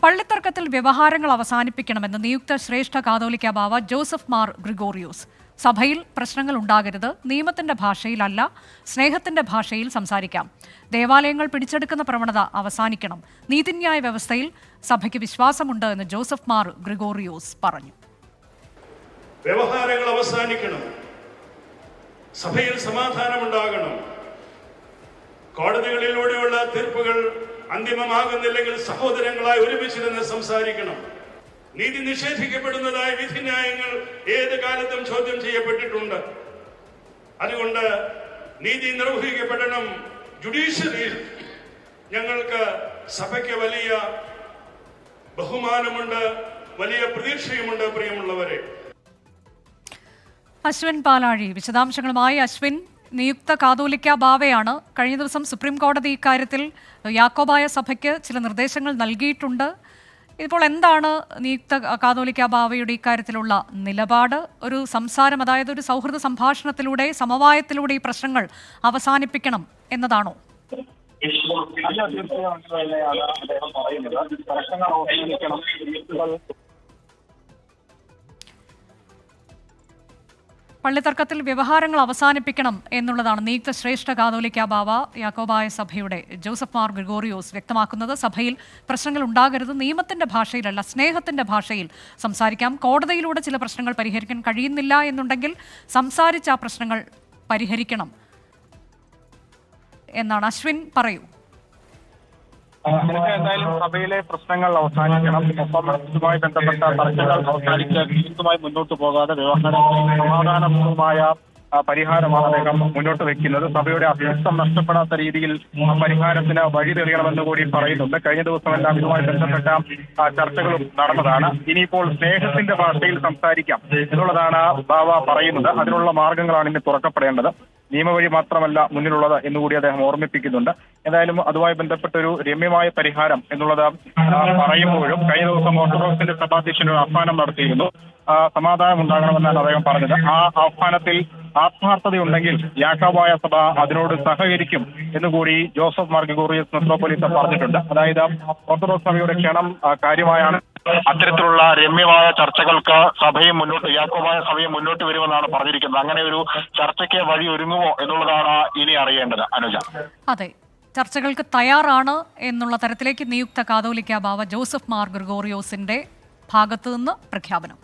പള്ളിത്തർക്കത്തിൽ വ്യവഹാരങ്ങൾ അവസാനിപ്പിക്കണമെന്ന് നിയുക്ത ശ്രേഷ്ഠ കാതോലിക്ക ബാവ ജോസഫ് മാർ ഗ്രിഗോറിയോസ്. സഭയിൽ പ്രശ്നങ്ങൾ ഉണ്ടാകരുത്, നിയമത്തിന്റെ ഭാഷയിലല്ല സ്നേഹത്തിന്റെ ഭാഷയിൽ സംസാരിക്കാം. ദേവാലയങ്ങൾ പിടിച്ചെടുക്കുന്ന പ്രവണത അവസാനിക്കണം. നീതിന്യായ വ്യവസ്ഥയിൽ സഭയ്ക്ക് വിശ്വാസമുണ്ട് എന്ന് ജോസഫ് മാർ ഗ്രിഗോറിയോസ് പറഞ്ഞു. വ്യവഹാരങ്ങൾ അവസാനിക്കണം, സഭയിൽ സമാധാനമുണ്ടാകണം. കോടതികളിലൂടെയുള്ള തീർപ്പുകൾ അന്തിമമാകുന്നില്ലെങ്കിൽ സഹോദരങ്ങളായി ഒരുമിച്ചിരുന്ന് സംസാരിക്കണം. നീതി നിഷേധിക്കപ്പെടുന്നതായ വിധിന്യായങ്ങൾ ഏത് കാലത്തും ചോദ്യം ചെയ്യപ്പെട്ടിട്ടുണ്ട്. അതുകൊണ്ട് നീതി നിർവഹിക്കപ്പെടണം. ജുഡീഷ്യറിയിൽ ഞങ്ങൾക്ക് സഭയ്ക്ക് വലിയ ബഹുമാനമുണ്ട്, വലിയ പ്രതീക്ഷയുമുണ്ട്. പ്രിയമുള്ളവരെ, അശ്വിൻ പാലാഴി വിശദാംശങ്ങളുമായി. അശ്വിൻ, നിയുക്ത കാതോലിക്ക ബാവയാണ്. കഴിഞ്ഞ ദിവസം സുപ്രീം കോടതി ഇക്കാര്യത്തിൽ യാക്കോബായ സഭയ്ക്ക് ചില നിർദ്ദേശങ്ങൾ നൽകിയിട്ടുണ്ട്. ഇപ്പോൾ എന്താണ് നിയുക്ത കാതോലിക്ക ബാവയുടെ ഇക്കാര്യത്തിലുള്ള നിലപാട്? ഒരു സംസാരം, അതായത് ഒരു സൗഹൃദ സംഭാഷണത്തിലൂടെ, സമവായത്തിലൂടെ ഈ പ്രശ്നങ്ങൾ അവസാനിപ്പിക്കണം എന്നതാണോ? പള്ളിത്തർക്കത്തിൽ വ്യവഹാരങ്ങൾ അവസാനിപ്പിക്കണം എന്നുള്ളതാണ് നിയുക്ത ശ്രേഷ്ഠ കാതോലിക്ക ബാവ യാക്കോബായ സഭയുടെ ജോസഫ് മാർ ഗ്രിഗോറിയോസ് വ്യക്തമാക്കുന്നത്. സഭയിൽ പ്രശ്നങ്ങൾ ഉണ്ടാകരുത്, നിയമത്തിന്റെ ഭാഷയിലല്ല സ്നേഹത്തിന്റെ ഭാഷയിൽ സംസാരിക്കാം. കോടതിയിലൂടെ ചില പ്രശ്നങ്ങൾ പരിഹരിക്കാൻ കഴിയുന്നില്ല എന്നുണ്ടെങ്കിൽ സംസാരിച്ച് ആ പ്രശ്നങ്ങൾ പരിഹരിക്കണം എന്നാണ്. അശ്വിൻ, പറയൂ. എന്തായാലും സഭയിലെ പ്രശ്നങ്ങൾ അവസാനിക്കണം. ഒപ്പം ഇതുമായി ബന്ധപ്പെട്ട തർക്കങ്ങൾ അവസാനിച്ച് കേസുമായി മുന്നോട്ട് പോകാതെ വ്യവഹാരങ്ങളിൽ സമാധാനപൂർവമായ പരിഹാരമാണ് അദ്ദേഹം മുന്നോട്ട് വെക്കുന്നത്. സഭയുടെ അസ്തിത്വം നഷ്ടപ്പെടാത്ത രീതിയിൽ പരിഹാരത്തിന് വഴി തെളിയണമെന്ന് കൂടി പറയുന്നുണ്ട്. കഴിഞ്ഞ ദിവസമെല്ലാം ഇതുമായി ബന്ധപ്പെട്ട ചർച്ചകളും നടന്നതാണ്. ഇനിയിപ്പോൾ സ്നേഹത്തിന്റെ ഭാഷയിൽ സംസാരിക്കാം എന്നുള്ളതാണ് ബാവ പറയുന്നത്. അതിനുള്ള മാർഗങ്ങളാണ് ഇനി തുറക്കപ്പെടേണ്ടത്. നിയമവഴി മാത്രമല്ല മുന്നിലുള്ളത് എന്നുകൂടി അദ്ദേഹം ഓർമ്മിപ്പിക്കുന്നുണ്ട്. എന്തായാലും അതുമായി ബന്ധപ്പെട്ടൊരു രമ്യമായ പരിഹാരം എന്നുള്ളത് പറയുമ്പോഴും കഴിഞ്ഞ ദിവസം ഓർത്തഡോക്സിന്റെ സഭാധ്യക്ഷൻ ഒരു ആഹ്വാനം നടത്തിയിരുന്നു. സമാധാനം ഉണ്ടാകണമെന്നാണ് അദ്ദേഹം പറഞ്ഞത്. ആ ആഹ്വാനത്തിൽ ആത്മാർത്ഥതയുണ്ടെങ്കിൽ യാക്കോബായ സഭ അതിനോട് സഹകരിക്കും എന്നുകൂടി ജോസഫ് മാർ ഗ്രിഗോറിയോസ് മെത്രോപ്പൊലീത്ത പറഞ്ഞിട്ടുണ്ട്. അതായത് ഓർത്തഡോക്സ് സഭയുടെ ക്ഷണം കാര്യമായാണ് അത്തരത്തിലുള്ള രമ്യമായ ചർച്ചകൾക്ക് യാക്കോബായ സഭയും മുന്നോട്ട് വരുമെന്നാണ് പറഞ്ഞിരിക്കുന്നത്. അങ്ങനെ ഒരു ചർച്ചയ്ക്ക് വഴി ഒരുങ്ങുമോ എന്നുള്ളതാണ് ഇനി അറിയേണ്ടത്. അനുജ, അതെ, ചർച്ചകൾക്ക് തയ്യാറാണ് എന്നുള്ള തരത്തിലേക്ക് നിയുക്ത കാതോലിക്ക ബാവ ജോസഫ് മാർ ഗ്രിഗോറിയോസിന്റെ ഭാഗത്തുനിന്ന് പ്രഖ്യാപനം.